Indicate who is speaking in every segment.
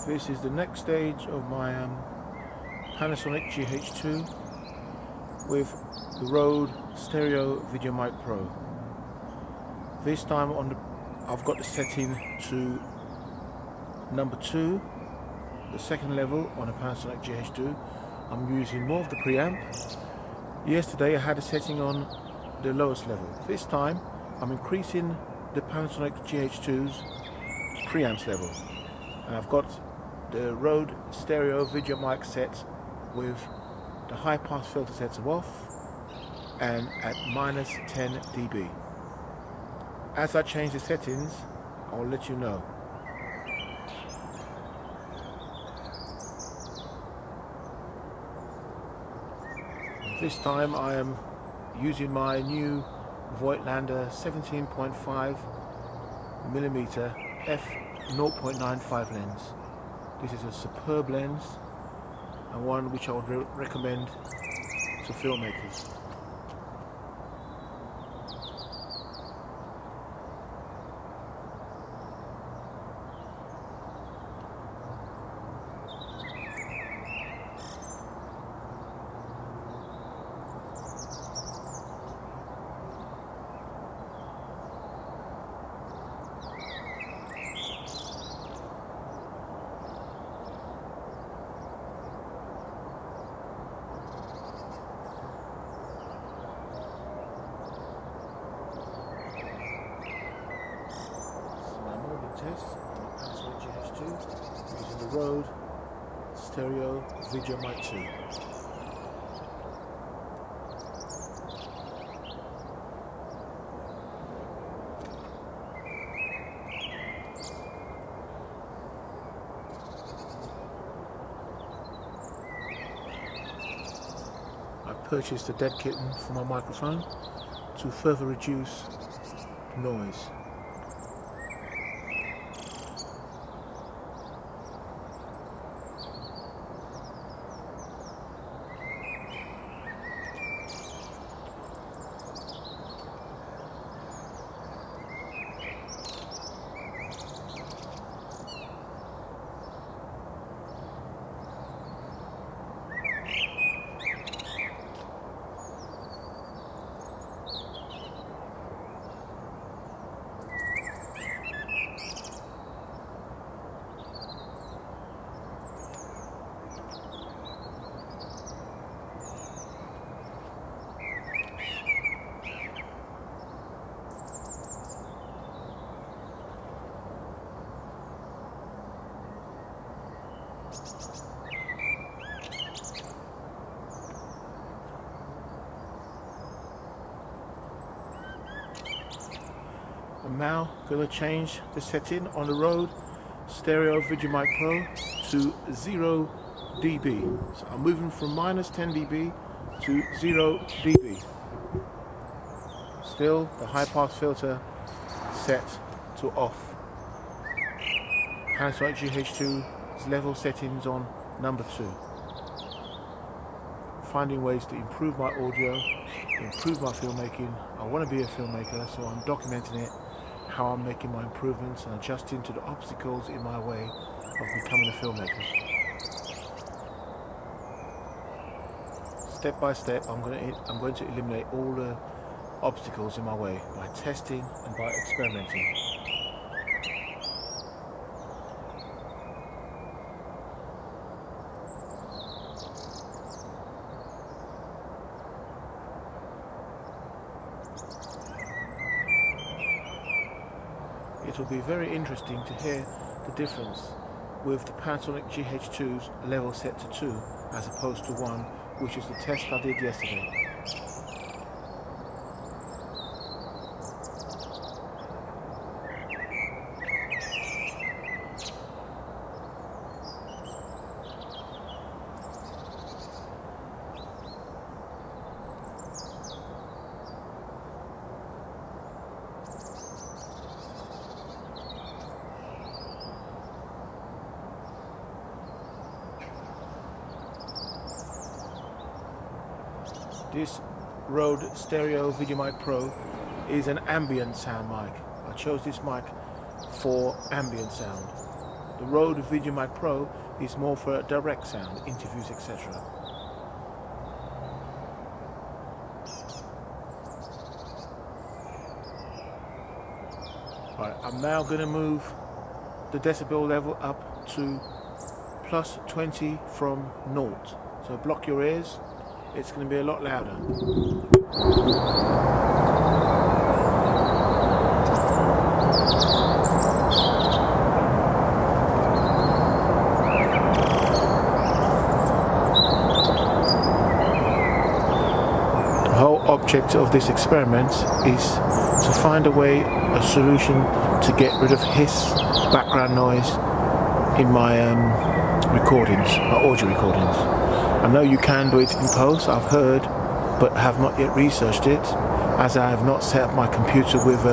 Speaker 1: This is the next stage of my Panasonic GH2 with the Rode Stereo VideoMic Pro. This time I've got the setting to number 2, the second level on a Panasonic GH2. I'm using more of the preamp. Yesterday I had a setting on the lowest level. This time I'm increasing the Panasonic GH2's preamps level, and I've got the Rode Stereo VideoMic set with the high pass filter sets off and at -10 dB. As I change the settings, I'll let you know. This time I am using my new Voigtlander 17.5mm f/0.95 lens. This is a superb lens and one which I would recommend to filmmakers. Test on the Panasonic GH2 using the Rode Stereo VideoMic 2. I've purchased a dead kitten for my microphone to further reduce noise. I'm now going to change the setting on the Rode Stereo VideoMic Pro to 0 dB. So I'm moving from -10 dB to 0 dB. Still the high pass filter set to off. Panasonic GH2's level settings on number 2. Finding ways to improve my audio, improve my filmmaking. I want to be a filmmaker, so I'm documenting it, how I'm making my improvements and adjusting to the obstacles in my way of becoming a filmmaker. Step by step, I'm going to eliminate all the obstacles in my way by testing and by experimenting. It will be very interesting to hear the difference with the Panasonic GH2's level set to 2 as opposed to 1, which is the test I did yesterday. This Rode Stereo VideoMic Pro is an ambient sound mic. I chose this mic for ambient sound. The Rode VideoMic Pro is more for direct sound, interviews, etc. Right, I'm now going to move the decibel level up to plus 20 from 0. So block your ears, it's going to be a lot louder. The whole object of this experiment is to find a way, a solution to get rid of hiss, background noise in my recordings, my audio recordings. I know you can do it in post, I've heard, but have not yet researched it, as I have not set up my computer with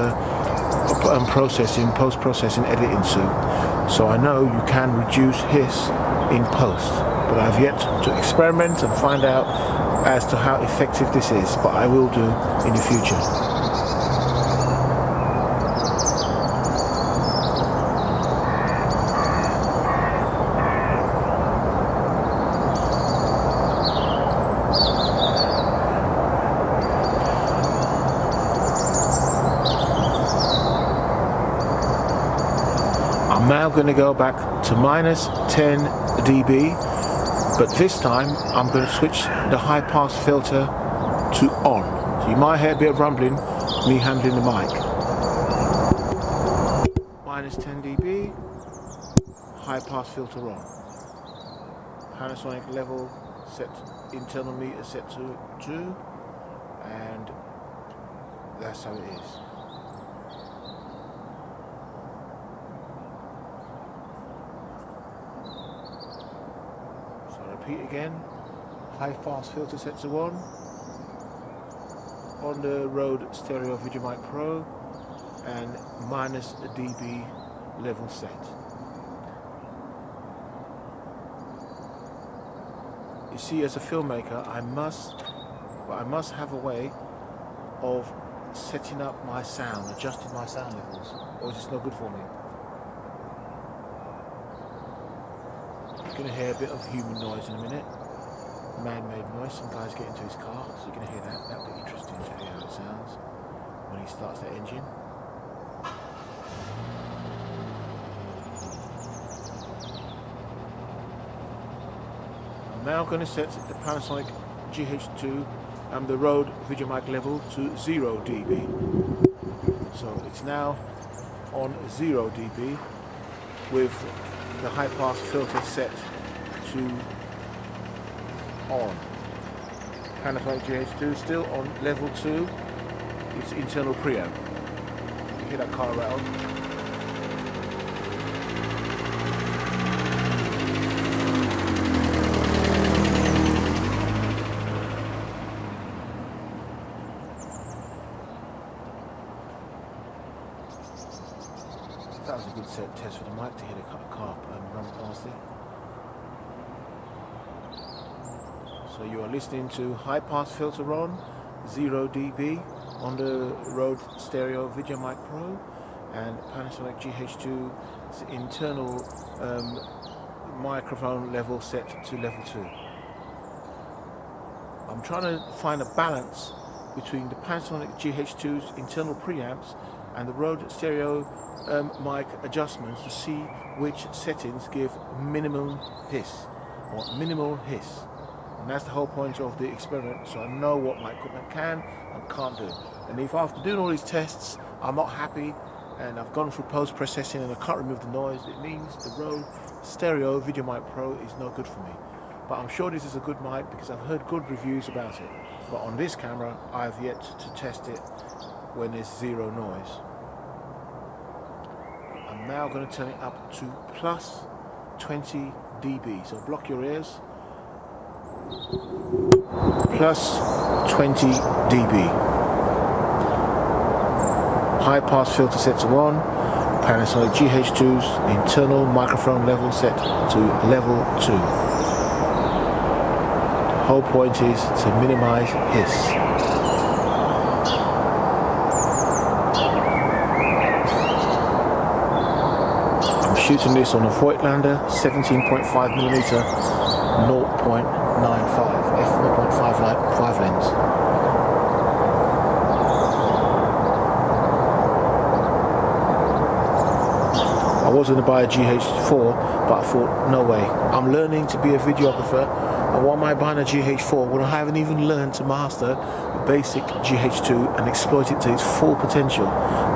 Speaker 1: post-processing editing suite. So I know you can reduce hiss in post, but I've yet to experiment and find out as to how effective this is, but I will do in the future. I'm now going to go back to minus 10 dB, but this time I'm going to switch the high pass filter to on. So you might hear a bit of rumbling, me handling the mic. Minus 10 dB, high pass filter on. Panasonic level set, internal meter set to 2, and that's how it is. Repeat again, high pass filter set to 1 on the Rode Stereo VideoMic Pro, and minus a dB level set. You see, as a filmmaker, I must have a way of setting up my sound, adjusting my sound levels, or it's no good for me. You're going to hear a bit of human noise in a minute, man-made noise. Some guy's getting into his car, so you're going to hear that. That'll be interesting to hear how it sounds when he starts the engine. I'm now going to set the Panasonic GH2 and the Rode VideoMic level to 0 dB. So it's now on 0 dB with the high pass filter set to on. Panasonic GH2 still on level 2, it's internal preamp. You hear that car rattle? That was a good test for the mic to hear the car run past it. So you are listening to high pass filter on, 0 dB on the Rode Stereo VideoMic Pro, and Panasonic GH2's internal microphone level set to level 2. I'm trying to find a balance between the Panasonic GH2's internal preamps and the Rode Stereo mic adjustments to see which settings give minimum hiss or minimal hiss, and that's the whole point of the experiment, so I know what my equipment can and can't do. And if after doing all these tests I'm not happy and I've gone through post-processing and I can't remove the noise, it means the Rode Stereo VideoMic Pro is no good for me. But I'm sure this is a good mic because I've heard good reviews about it, but on this camera I've yet to test it when there's 0 noise. I'm now going to turn it up to plus 20 dB, so block your ears. Plus 20 dB. High pass filter set to 1. Panasonic GH2's internal microphone level set to level 2. The whole point is to minimize hiss. I'm shooting this on a Voigtlander 17.5mm 0.95 f/0.5 lens. I was going to buy a GH4, but I thought, no way. I'm learning to be a videographer, and why am I buying a GH4 when I haven't even learned to master a basic GH2 and exploit it to its full potential,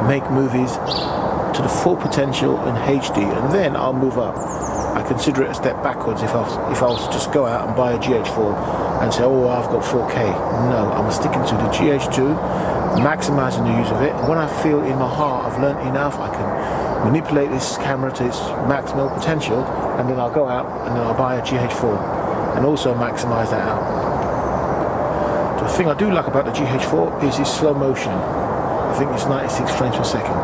Speaker 1: make movies to the full potential in HD, and then I'll move up. I consider it a step backwards if I was to just go out and buy a GH4 and say, oh, I've got 4K. No, I'm sticking to the GH2, maximizing the use of it, and when I feel in my heart I've learned enough, I can manipulate this camera to its maximal potential, and then I'll go out and then I'll buy a GH4 and also maximize that out. The thing I do like about the GH4 is its slow motion. I think it's 96 frames per second.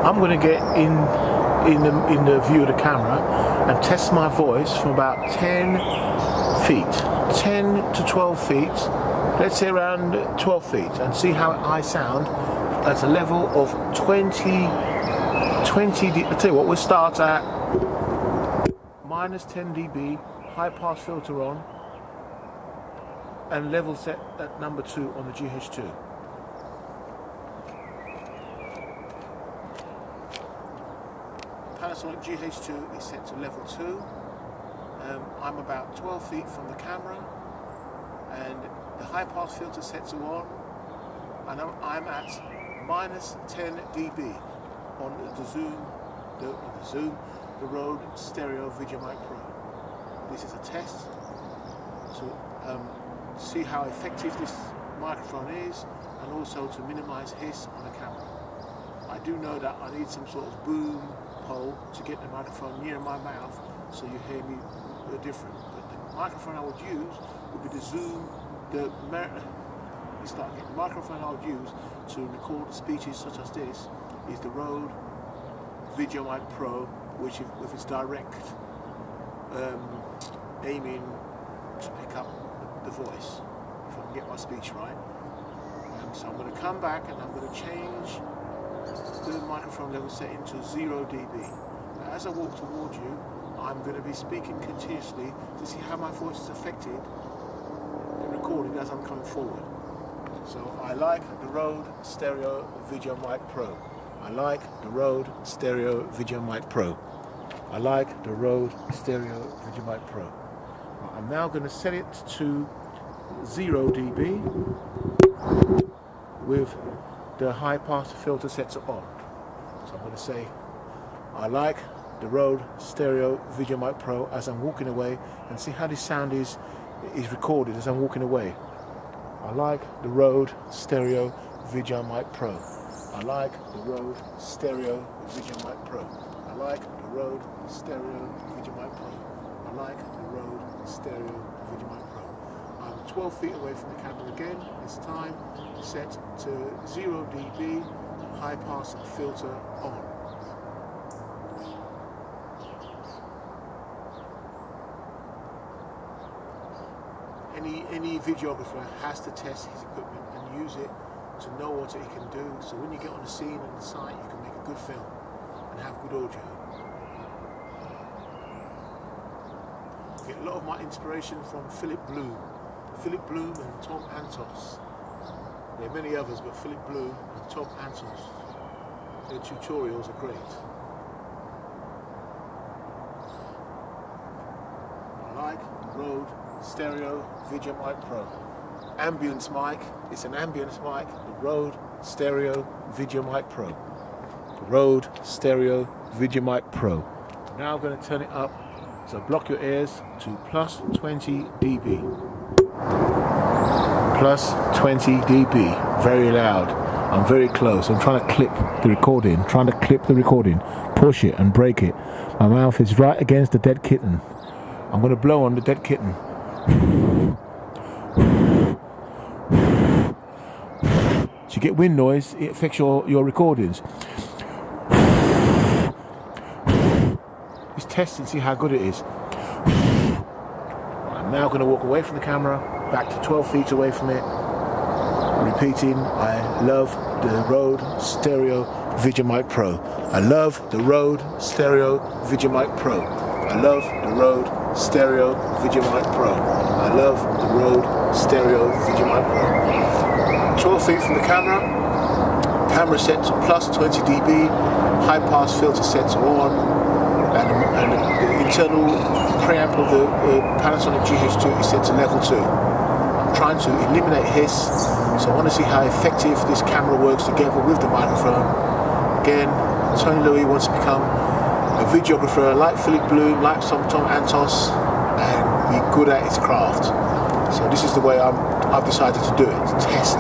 Speaker 1: I'm going to get in the view of the camera and test my voice from about 10 feet, 10 to 12 feet, let's say around 12 feet, and see how I sound at a level of 20. I'll tell you what, we'll start at minus 10 dB, high pass filter on, and level set at number 2 on the GH2. Panasonic GH2 is set to level 2. I'm about 12 feet from the camera, and the high pass filter sets are on, and I'm at minus 10 dB on the Rode Stereo VideoMic Pro. This is a test to see how effective this microphone is, and also to minimize hiss on the camera. I do know that I need some sort of boom pole to get the microphone near my mouth so you hear me different. But the microphone I would use would be the microphone I would use to record speeches such as this is the Rode VideoMic Pro, which with its direct aiming to pick up the voice, if I can get my speech right. So I'm going to come back and I'm going to change the microphone level setting to 0 dB. Now, as I walk towards you, I'm going to be speaking continuously to see how my voice is affected in recording as I'm coming forward. So I like the Rode Stereo VideoMic Pro. I like the Rode Stereo VideoMic Pro. I like the Rode Stereo VideoMic Pro. I'm now going to set it to 0 dB with the high pass filter sets are on. So I'm going to say, I like the Rode Stereo VideoMic Pro as I'm walking away, and see how this sound is recorded as I'm walking away. I like the Rode Stereo VideoMic Pro. I like the Rode Stereo VideoMic Pro. I like the Rode Stereo VideoMic Pro. I like the Rode Stereo VideoMic Pro. I'm 12 feet away from the camera again. This time set to 0 dB, high pass filter on. Any videographer has to test his equipment and use it to know what it can do, so when you get on the scene and the site, you can make a good film and have good audio. I get a lot of my inspiration from Philip Bloom and Tom Antos. There are many others, but Philip Bloom and Tom Antos, their tutorials are great. I like the Rode Stereo VideoMic Pro. Ambience mic, it's an ambience mic, the Rode Stereo VideoMic Pro. The Rode Stereo VideoMic Pro. Now I'm going to turn it up, so block your ears, to plus 20 dB. plus 20 dB, very loud. I'm very close. I'm trying to clip the recording, push it and break it. My mouth is right against the dead kitten. I'm going to blow on the dead kitten. So you get wind noise, it affects your recordings. Just test and see how good it is. I'm now going to walk away from the camera, back to 12 feet away from it. Repeating, I love the Rode Stereo VideoMic Pro. I love the Rode Stereo VideoMic Pro. I love the Rode Stereo VideoMic Pro. I love the Rode Stereo VideoMic Pro. 12 feet from the camera set to plus 20 dB, high pass filter set to on, and the internal preamp of the Panasonic GH2 is set to level 2. I'm trying to eliminate hiss, so I want to see how effective this camera works together with the microphone. Again, Tony Louis wants to become a videographer like Philip Bloom, like Tom Antos, and be good at his craft. So this is the way I've decided to do it. Test,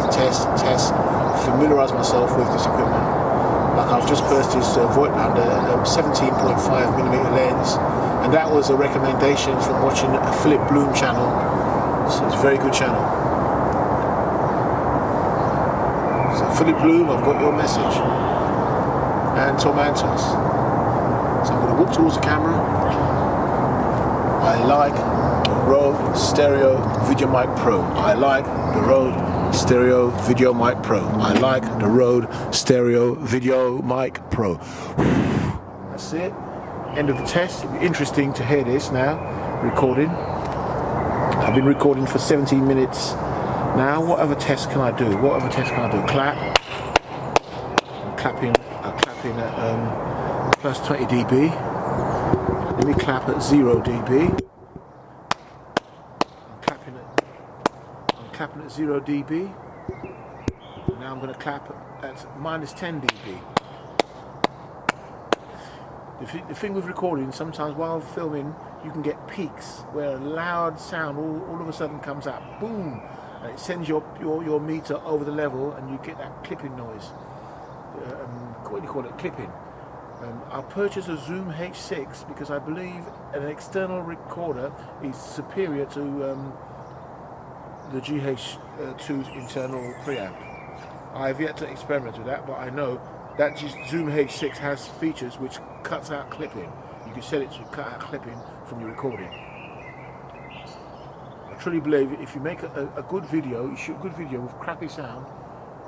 Speaker 1: familiarise myself with this equipment. Like I've just purchased a Voigtlander 17.5mm lens, and that was a recommendation from watching a Philip Bloom channel. So it's a very good channel. So Philip Bloom, I've got your message. And Tom Antos. So I'm going to walk towards the camera. I like the Rode Stereo VideoMic Pro. I like the Rode Stereo VideoMic Pro. I like the Rode Stereo VideoMic Pro. That's it. End of the test. It'll be interesting to hear this now. Recording. I've been recording for 17 minutes now. What other tests can I do? Clap. I'm clapping at plus 20 dB. Let me clap at 0 dB. I'm clapping at 0 dB. Now I'm going to clap at minus 10 dB. The thing with recording, sometimes while filming, you can get peaks where a loud sound all of a sudden comes out, boom, and it sends your meter over the level, and you get that clipping noise. What do you call it? Clipping. I purchased a Zoom H6 because I believe an external recorder is superior to the GH2's internal preamp. I have yet to experiment with that, but I know that Zoom H6 has features which cuts out clipping. You can set it to cut out clipping from your recording. I truly believe if you make a good video, you shoot a good video with crappy sound,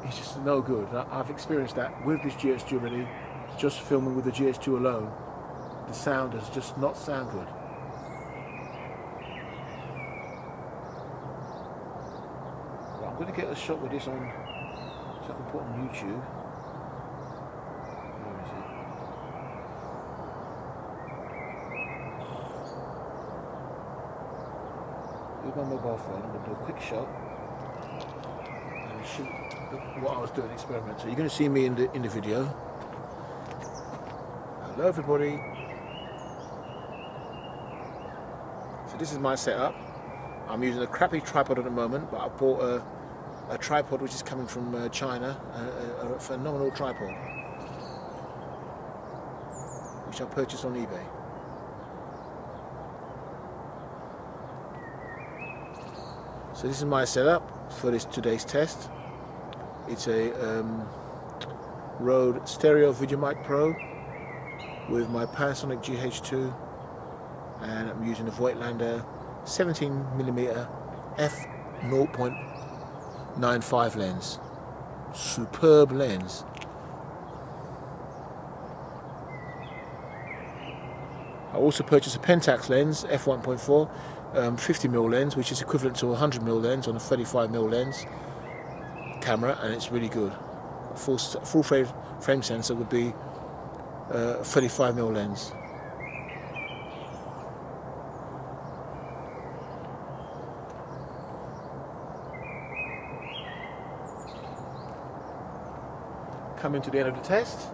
Speaker 1: it's just no good. I've experienced that with this GH2 already. Just filming with the GH2 alone, the sound does just not sound good. Well, I'm going to get a shot with this on, so I can put on YouTube. Where is it? With my mobile phone, I'm going to do a quick shot and shoot what I was doing, experiment. So you're going to see me in the video. Hello everybody. So this is my setup. I'm using a crappy tripod at the moment, but I bought a tripod which is coming from China, a phenomenal tripod, which I purchased on eBay. So this is my setup for today's test. It's a Rode Stereo VideoMic Pro with my Panasonic GH2, and I'm using a Voigtlander 17mm f/0.95 lens. Superb lens. I also purchased a Pentax lens, f1.4, 50mm lens, which is equivalent to a 100mm lens on a 35mm lens camera, and it's really good. A full frame sensor would be 35mm lens. Coming to the end of the test.